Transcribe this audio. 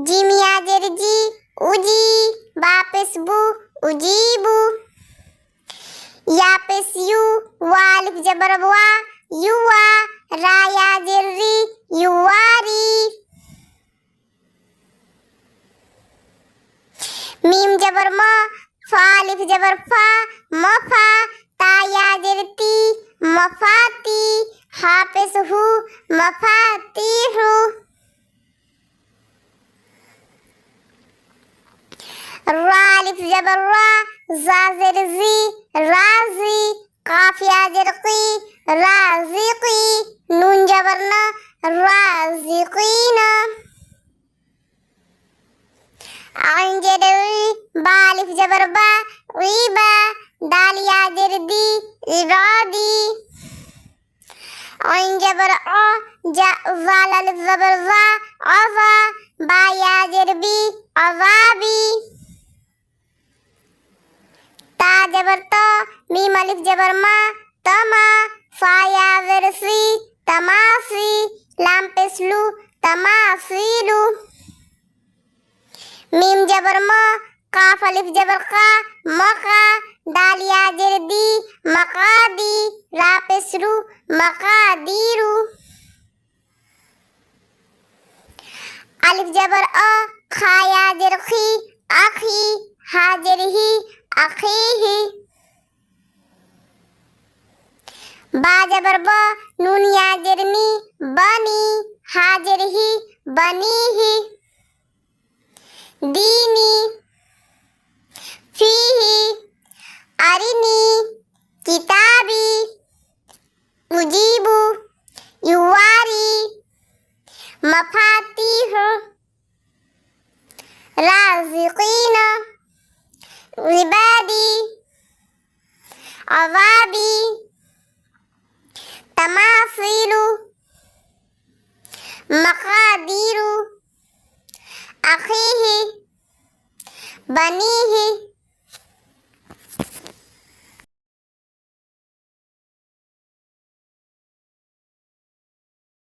جيم يا جرجي أجي بابس بو أجيبو يا بس يو والف جبر وا يوا را يا جري يواري ميم جبر ما فالف جبر فا مفا تا يا جرتي مفاتي حافظ هو مفاتيح رالف جبر را زازر زي رازي قاف يا جرقي رازقي نون جبرنا رازقين عين جدوي بالف جبر با غيبا دال يا جردي إرادي عين جبر زال الف جبر عظا با يا جربي عذابي تا جبر تا ميم الف جبر ما تما فا يا ورسي تماسي لام پسلو تماثيلو ميم جبر ما قاف الف جبر قا مقا دال يا جردي مقادي را پسلو مقاديرو الف جبر خا يا جرخي أخي حاجره أخيه با جبر با نون يا جرني بني حاجره بنيه ديني فيه أرني كتابي أجيب يواري مفاتيح رازقين عبادي عذابي تماثيل مقادير أخيه بنيه